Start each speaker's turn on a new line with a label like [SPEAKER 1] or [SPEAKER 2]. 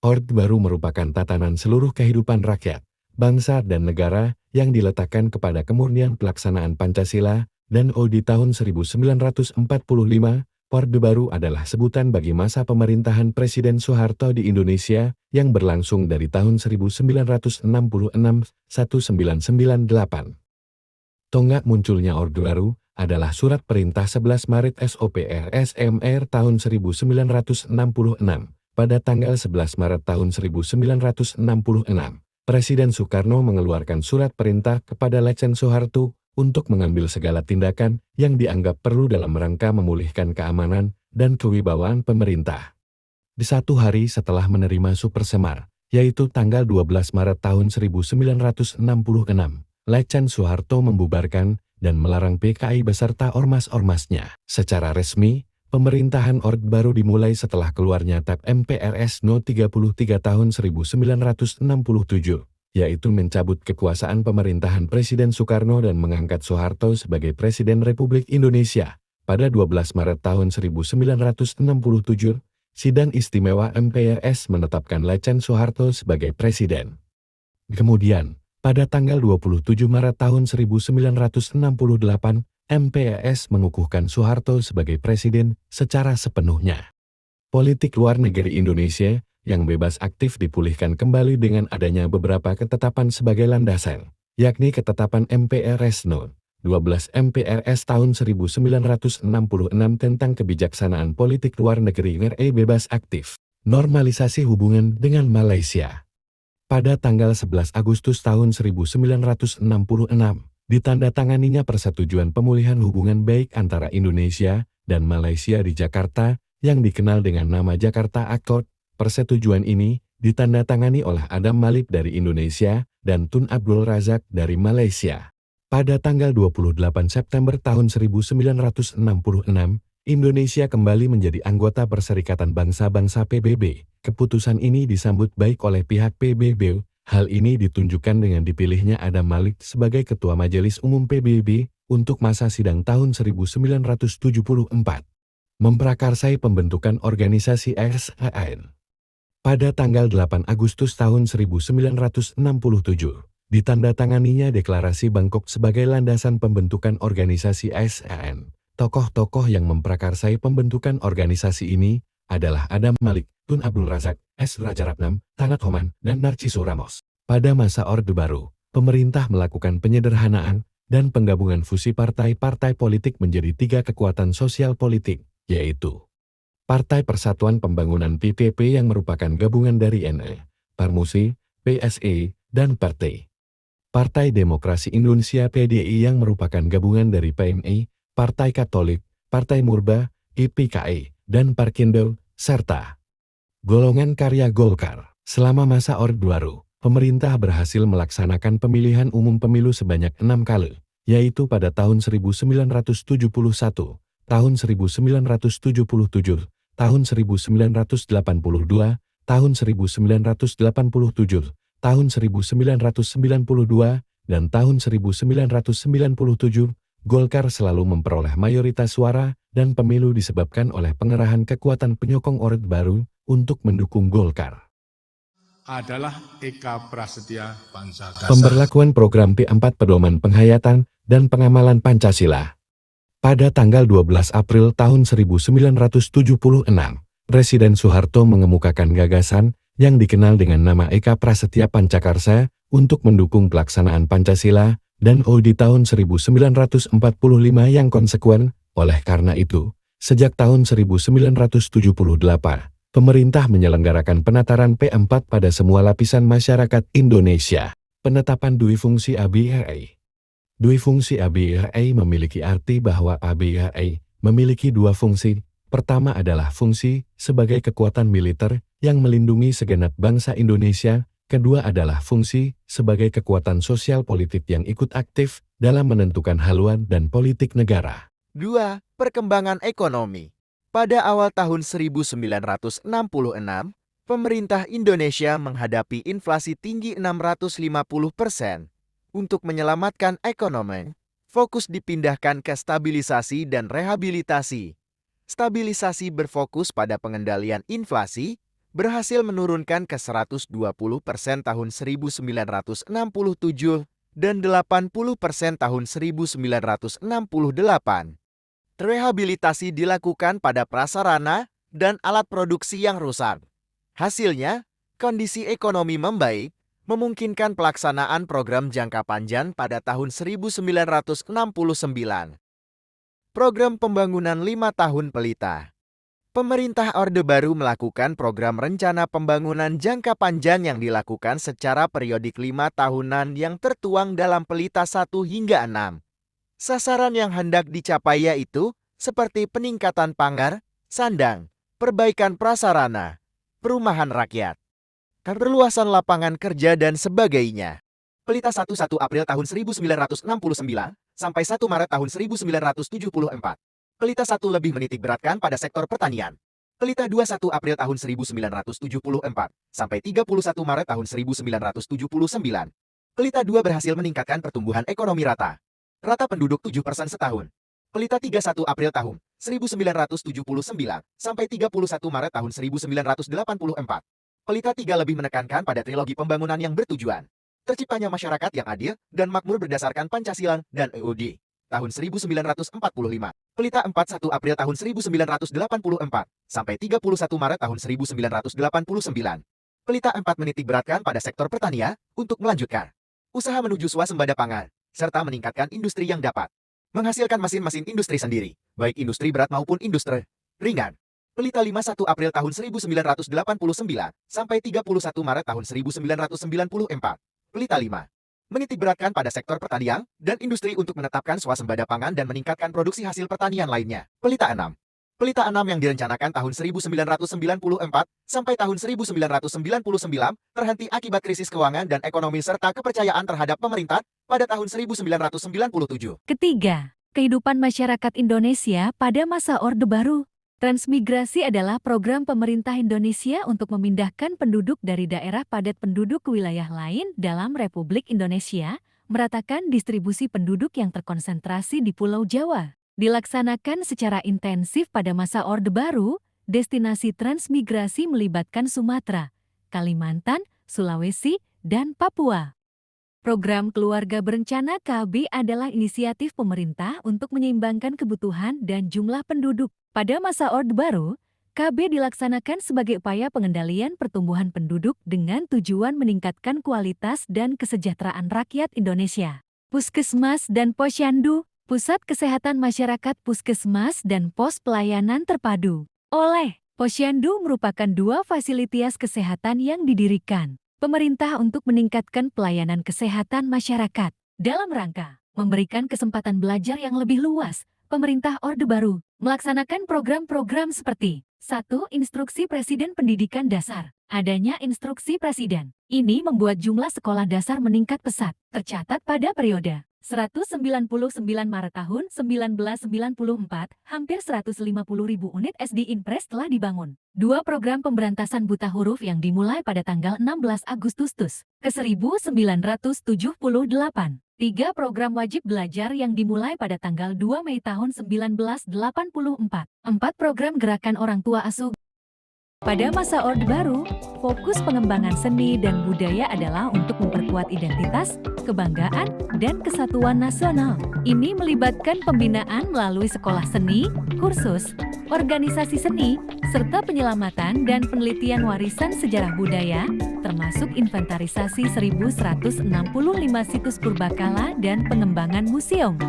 [SPEAKER 1] Orde Baru merupakan tatanan seluruh kehidupan rakyat, bangsa dan negara yang diletakkan kepada kemurnian pelaksanaan Pancasila dan di tahun 1945, Orde Baru adalah sebutan bagi masa pemerintahan Presiden Soeharto di Indonesia yang berlangsung dari tahun 1966-1998. Tonggak munculnya Orde Baru adalah Surat Perintah 11 Maret SOPR-SMR tahun 1966. Pada tanggal 11 Maret tahun 1966, Presiden Soekarno mengeluarkan surat perintah kepada Letjen Soeharto untuk mengambil segala tindakan yang dianggap perlu dalam rangka memulihkan keamanan dan kewibawaan pemerintah. Di satu hari setelah menerima Supersemar, yaitu tanggal 12 Maret tahun 1966, Letjen Soeharto membubarkan dan melarang PKI beserta ormas-ormasnya. Secara resmi, pemerintahan Orde Baru dimulai setelah keluarnya TAP MPRS No. 33 tahun 1967, yaitu mencabut kekuasaan pemerintahan Presiden Soekarno dan mengangkat Soeharto sebagai Presiden Republik Indonesia. Pada 12 Maret tahun 1967, Sidang Istimewa MPRS menetapkan Letjen Soeharto sebagai Presiden. Kemudian, pada tanggal 27 Maret tahun 1968, MPRS mengukuhkan Soeharto sebagai presiden secara sepenuhnya. Politik luar negeri Indonesia yang bebas aktif dipulihkan kembali dengan adanya beberapa ketetapan sebagai landasan, yakni ketetapan MPRS No. 12 MPRS tahun 1966 tentang kebijaksanaan politik luar negeri RI bebas aktif, normalisasi hubungan dengan Malaysia. Pada tanggal 11 Agustus tahun 1966, ditandatanganinya Persetujuan Pemulihan Hubungan Baik antara Indonesia dan Malaysia di Jakarta, yang dikenal dengan nama Jakarta Accord. Persetujuan ini ditandatangani oleh Adam Malik dari Indonesia dan Tun Abdul Razak dari Malaysia. Pada tanggal 28 September tahun 1966, Indonesia kembali menjadi anggota Perserikatan Bangsa-Bangsa PBB. Keputusan ini disambut baik oleh pihak PBB. Hal ini ditunjukkan dengan dipilihnya Adam Malik sebagai Ketua Majelis Umum PBB untuk masa sidang tahun 1974. Memprakarsai pembentukan organisasi ASEAN. Pada tanggal 8 Agustus tahun 1967, ditandatanganinya Deklarasi Bangkok sebagai landasan pembentukan organisasi ASEAN. Tokoh-tokoh yang memprakarsai pembentukan organisasi ini adalah Adam Malik, Tun Abdul Razak, S. Rajaratnam, Thanat Homan, dan Narciso Ramos. Pada masa Orde Baru, pemerintah melakukan penyederhanaan dan penggabungan fusi partai-partai politik menjadi 3 kekuatan sosial politik, yaitu Partai Persatuan Pembangunan PPP yang merupakan gabungan dari NE, Parmusi, PSE, dan Partai Demokrasi Indonesia PDI yang merupakan gabungan dari PMI, Partai Katolik, Partai Murba, IPKI, dan Parkindo, serta golongan karya Golkar. Selama masa Orde Baru, pemerintah berhasil melaksanakan pemilihan umum pemilu sebanyak 6 kali, yaitu pada tahun 1971, tahun 1977, tahun 1982, tahun 1987, tahun 1992, dan tahun 1997. Golkar selalu memperoleh mayoritas suara dan pemilu disebabkan oleh pengerahan kekuatan penyokong Orde Baru untuk mendukung Golkar.
[SPEAKER 2] Adalah Eka Prasetya Bangsa Dasar.
[SPEAKER 1] Pemberlakuan program P4 Pedoman Penghayatan dan Pengamalan Pancasila. Pada tanggal 12 April tahun 1976, Presiden Soeharto mengemukakan gagasan yang dikenal dengan nama Eka Prasetya Pancakarsa untuk mendukung pelaksanaan Pancasila dan di tahun 1945 yang konsekuen. Oleh karena itu, sejak tahun 1978, pemerintah menyelenggarakan penataran P4 pada semua lapisan masyarakat Indonesia. Penetapan dui fungsi ABRI. Dui fungsi ABRI memiliki arti bahwa ABRI memiliki 2 fungsi. Pertama adalah fungsi sebagai kekuatan militer yang melindungi segenap bangsa Indonesia. Kedua adalah fungsi sebagai kekuatan sosial politik yang ikut aktif dalam menentukan haluan dan politik negara.
[SPEAKER 3] 2. Perkembangan ekonomi. Pada awal tahun 1966, pemerintah Indonesia menghadapi inflasi tinggi 650%. Untuk menyelamatkan ekonomi, fokus dipindahkan ke stabilisasi dan rehabilitasi. Stabilisasi berfokus pada pengendalian inflasi, berhasil menurunkan ke 120% tahun 1967 dan 80% tahun 1968. Rehabilitasi dilakukan pada prasarana dan alat produksi yang rusak. Hasilnya, kondisi ekonomi membaik, memungkinkan pelaksanaan program jangka panjang pada tahun 1969. Program pembangunan 5 tahun Pelita. Pemerintah Orde Baru melakukan program rencana pembangunan jangka panjang yang dilakukan secara periodik 5 tahunan yang tertuang dalam Pelita 1 hingga 6. Sasaran yang hendak dicapai yaitu seperti peningkatan pagar, sandang, perbaikan prasarana, perumahan rakyat, perluasan lapangan kerja dan sebagainya. Pelita 1 April tahun 1969 sampai 1 Maret tahun 1974. Pelita 1 lebih menitik beratkan pada sektor pertanian. Pelita 2 1 April tahun 1974 sampai 31 Maret tahun 1979. Pelita 2 berhasil meningkatkan pertumbuhan ekonomi rata. Rata penduduk 7% setahun. Pelita 3 1 April tahun 1979 sampai 31 Maret tahun 1984. Pelita 3 lebih menekankan pada trilogi pembangunan yang bertujuan terciptanya masyarakat yang adil dan makmur berdasarkan Pancasila dan EUD. Tahun 1945. Pelita 4 1 April tahun 1984 sampai 31 Maret tahun 1989. Pelita 4 menitik beratkan pada sektor pertanian untuk melanjutkan usaha menuju swasembada pangan serta meningkatkan industri yang dapat menghasilkan mesin-mesin industri sendiri, baik industri berat maupun industri ringan. Pelita 5 1 April tahun 1989 sampai 31 Maret tahun 1994. Pelita 5 menitik beratkan pada sektor pertanian dan industri untuk menetapkan swasembada pangan dan meningkatkan produksi hasil pertanian lainnya. Pelita 6. Pelita 6 yang direncanakan tahun 1994 sampai tahun 1999 terhenti akibat krisis keuangan dan ekonomi serta kepercayaan terhadap pemerintah pada tahun 1997.
[SPEAKER 4] Ketiga, kehidupan masyarakat Indonesia pada masa Orde Baru. Transmigrasi adalah program pemerintah Indonesia untuk memindahkan penduduk dari daerah padat penduduk ke wilayah lain dalam Republik Indonesia, meratakan distribusi penduduk yang terkonsentrasi di Pulau Jawa. Dilaksanakan secara intensif pada masa Orde Baru, destinasi transmigrasi melibatkan Sumatera, Kalimantan, Sulawesi, dan Papua. Program Keluarga Berencana KB adalah inisiatif pemerintah untuk menyeimbangkan kebutuhan dan jumlah penduduk. Pada masa Orde Baru, KB dilaksanakan sebagai upaya pengendalian pertumbuhan penduduk dengan tujuan meningkatkan kualitas dan kesejahteraan rakyat Indonesia. Puskesmas dan Posyandu, Pusat Kesehatan Masyarakat Puskesmas dan Pos Pelayanan Terpadu. Oleh Posyandu merupakan 2 fasilitas kesehatan yang didirikan pemerintah untuk meningkatkan pelayanan kesehatan masyarakat. Dalam rangka memberikan kesempatan belajar yang lebih luas, pemerintah Orde Baru melaksanakan program-program seperti 1. Instruksi Presiden Pendidikan Dasar. Adanya instruksi Presiden ini membuat jumlah sekolah dasar meningkat pesat, tercatat pada periode 199 Maret tahun 1994, hampir 150.000 unit SD Impres telah dibangun. 2. Program pemberantasan buta huruf yang dimulai pada tanggal 16 Agustus ke 1978. 3. Program wajib belajar yang dimulai pada tanggal 2 Mei tahun 1984. 4. Program gerakan orang tua asuh. Pada masa Orde Baru, fokus pengembangan seni dan budaya adalah untuk memperkuat identitas, kebanggaan, dan kesatuan nasional. Ini melibatkan pembinaan melalui sekolah seni, kursus, organisasi seni, serta penyelamatan dan penelitian warisan sejarah budaya, termasuk inventarisasi 1165 situs purbakala dan pengembangan museum.